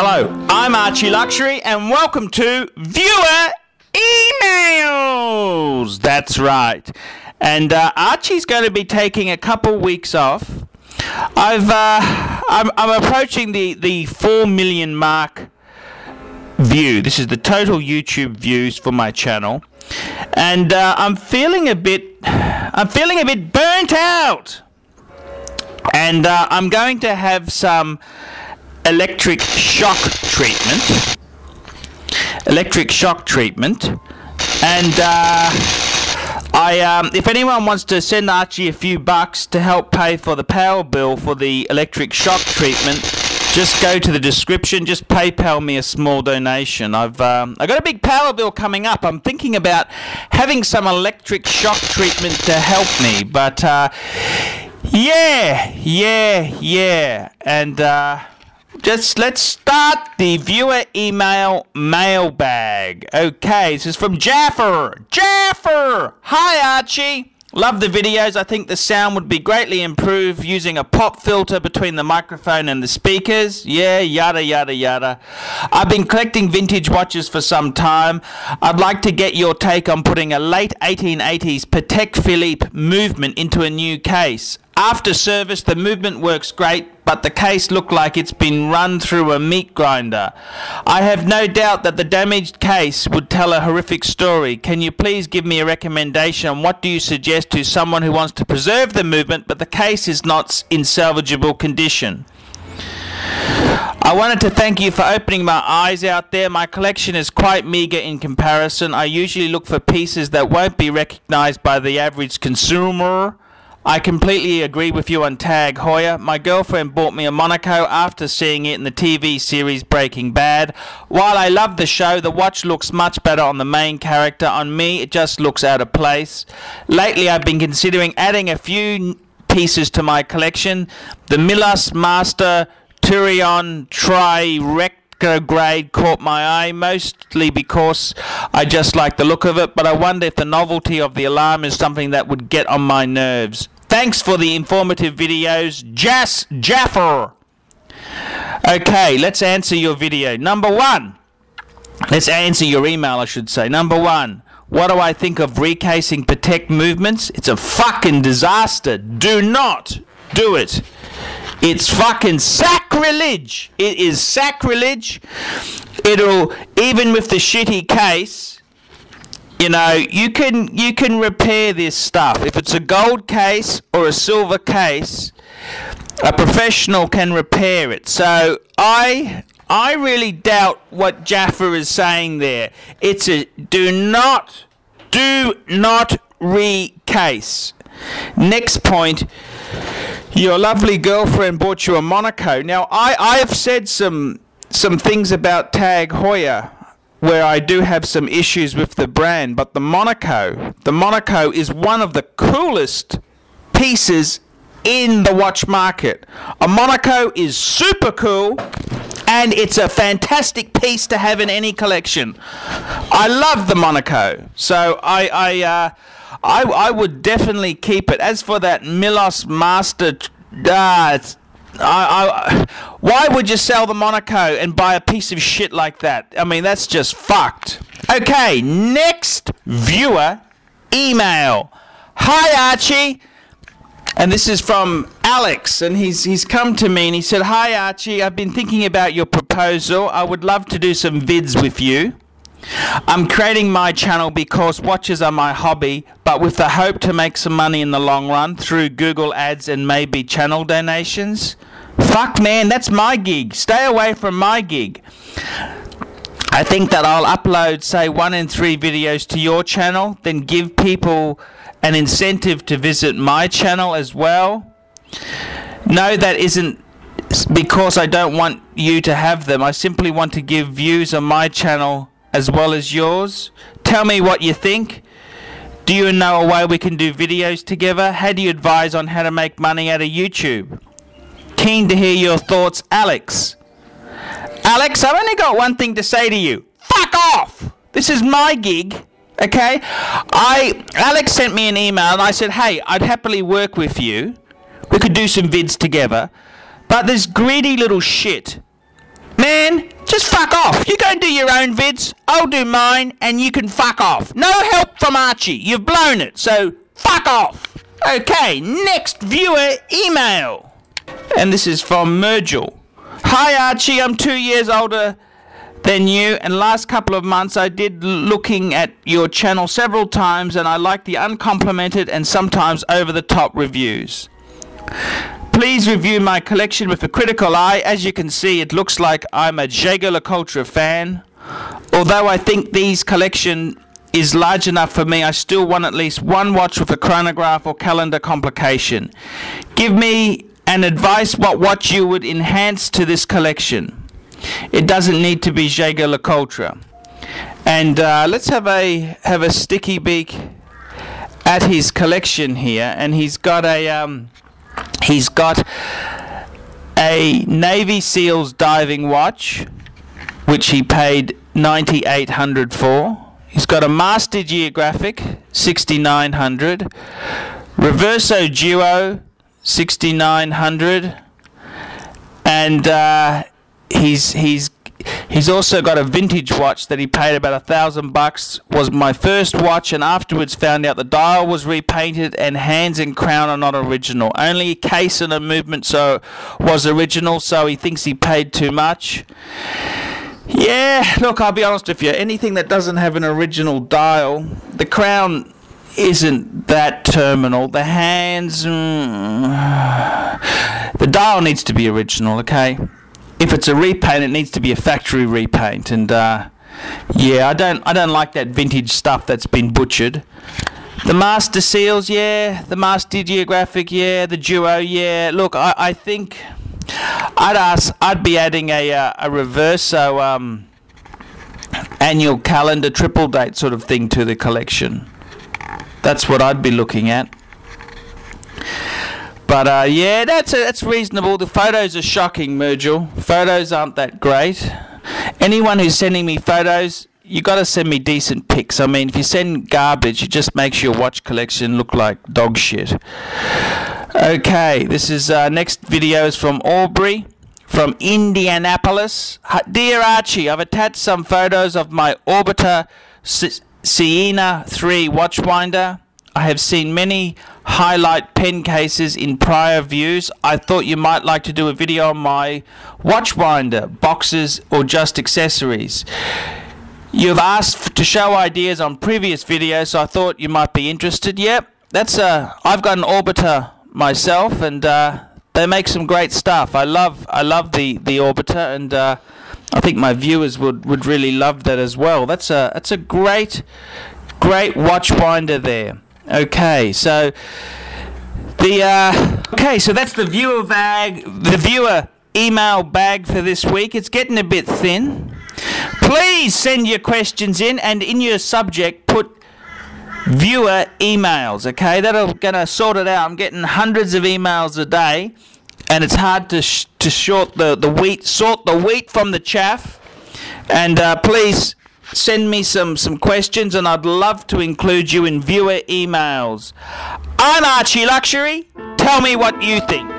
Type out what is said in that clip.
Hello, I'm ArchieLuxury and welcome to Viewer Emails. That's right. And Archie's going to be taking a couple weeks off. I'm approaching the 4 million mark view. This is the total YouTube views for my channel, and I'm feeling a bit burnt out. And I'm going to have some electric shock treatment. And if anyone wants to send Archie a few bucks to help pay for the power bill for the electric shock treatment, just go to the description. Just PayPal me a small donation. I got a big power bill coming up. I'm thinking about having some electric shock treatment to help me, but yeah. And just let's start the viewer email mailbag. Okay, this is from Jaffer. Hi Archie. Love the videos. I think the sound would be greatly improved using a pop filter between the microphone and the speakers. Yeah, yada yada yada. I've been collecting vintage watches for some time. I'd like to get your take on putting a late 1880s Patek Philippe movement into a new case. After service, the movement works great, but the case looked like it's been run through a meat grinder. I have no doubt that the damaged case would tell a horrific story. Can you please give me a recommendation? What do you suggest to someone who wants to preserve the movement, but the case is not in salvageable condition? I wanted to thank you for opening my eyes out there. My collection is quite meager in comparison. I usually look for pieces that won't be recognized by the average consumer. I completely agree with you on Tag Heuer. My girlfriend bought me a Monaco after seeing it in the TV series Breaking Bad. While I love the show, the watch looks much better on the main character. On me, it just looks out of place. Lately, I've been considering adding a few pieces to my collection. The Milas Master Turion Tri-Retrograde caught my eye, mostly because I just like the look of it, but I wonder if the novelty of the alarm is something that would get on my nerves. Thanks for the informative videos, Jaffer. Okay, let's answer your video. Number one. Let's answer your email, I should say. Number one. What do I think of recasing Patek movements? It's a fucking disaster. Do not do it. It's fucking sacrilege. It is sacrilege. It'll, even with the shitty case, you know, you can repair this stuff. If it's a gold case or a silver case, a professional can repair it. So I really doubt what Jaffer is saying there. It's a do not recase. Next point. Your lovely girlfriend bought you a Monaco. Now, I have said some things about Tag Heuer where I do have some issues with the brand, but the Monaco is one of the coolest pieces in the watch market. A Monaco is super cool, and it's a fantastic piece to have in any collection. I love the Monaco, so I would definitely keep it. As for that Milos Master, why would you sell the Monaco and buy a piece of shit like that? I mean, that's just fucked. Okay, next viewer email. Hi Archie, and this is from Alex, and he's come to me and he said, hi Archie, I've been thinking about your proposal. I would love to do some vids with you. I'm creating my channel because watches are my hobby, but with the hope to make some money in the long run through Google ads and maybe channel donations. Fuck man, that's my gig. Stay away from my gig. I think that I'll upload, say, 1 in 3 videos to your channel, then give people an incentive to visit my channel as well. No, that isn't because I don't want you to have them. I simply want to give views on my channel as well as yours. Tell me what you think. Do you know a way we can do videos together? How do you advise on how to make money out of YouTube? Keen to hear your thoughts, Alex. Alex, I've only got one thing to say to you. Fuck off! This is my gig, okay? Alex sent me an email and I said, hey, I'd happily work with you. We could do some vids together. But this greedy little shit Man, just fuck off. You go and do your own vids, I'll do mine, and you can fuck off. No help from Archie. You've blown it, so fuck off. Okay, next viewer email. And this is from Mergel. Hi Archie, I'm 2 years older than you, and last couple of months I did looking at your channel several times, and I like the uncomplimented and sometimes over-the-top reviews. Please review my collection with a critical eye. As you can see, it looks like I'm a ArchieLuxury fan. Although I think these collection is large enough for me, I still want at least one watch with a chronograph or calendar complication. Give me an advice what watch you would enhance to this collection. It doesn't need to be ArchieLuxury. And let's have a sticky beak at his collection here, and he's got a Navy SEALs diving watch, which he paid $9,800 for. He's got a Master Geographic, $6,900. Reverso Duo, $6,900. And he's also got a vintage watch that he paid about $1,000. Was my first watch, and afterwards found out the dial was repainted and hands and crown are not original. Only a case and a movement so was original, so he thinks he paid too much. Yeah, look, I'll be honest with you. Anything that doesn't have an original dial, the crown isn't that terminal. The hands, the dial needs to be original, okay? If it's a repaint, it needs to be a factory repaint, and yeah, I don't like that vintage stuff that's been butchered. The Master Seals, yeah. The Master Geographic, yeah. The Duo, yeah. Look, I think I'd be adding a Reverso annual calendar triple date sort of thing to the collection. That's what I'd be looking at. But yeah, that's reasonable. The photos are shocking, Mergel. Photos aren't that great. Anyone who's sending me photos, you got to send me decent pics. I mean, if you send garbage, it just makes your watch collection look like dog shit. Okay, this is next video is from Aubrey from Indianapolis. Dear Archie, I've attached some photos of my Orbiter Sienna 3 watchwinder. I have seen many highlight pen cases in prior views. I thought you might like to do a video on my watchwinder, boxes, or just accessories. You've asked to show ideas on previous videos, so I thought you might be interested. Yep, I've got an Orbiter myself, and they make some great stuff. I love the Orbiter, and I think my viewers would really love that as well. That's a great watchwinder there. Okay, so that's the viewer email bag for this week. It's getting a bit thin. Please send your questions in, and in your subject put viewer emails. Okay, that'll gonna sort it out. I'm getting hundreds of emails a day, and it's hard to sort the wheat from the chaff. And please send me some questions, and I'd love to include you in viewer emails. I'm ArchieLuxury. Tell me what you think.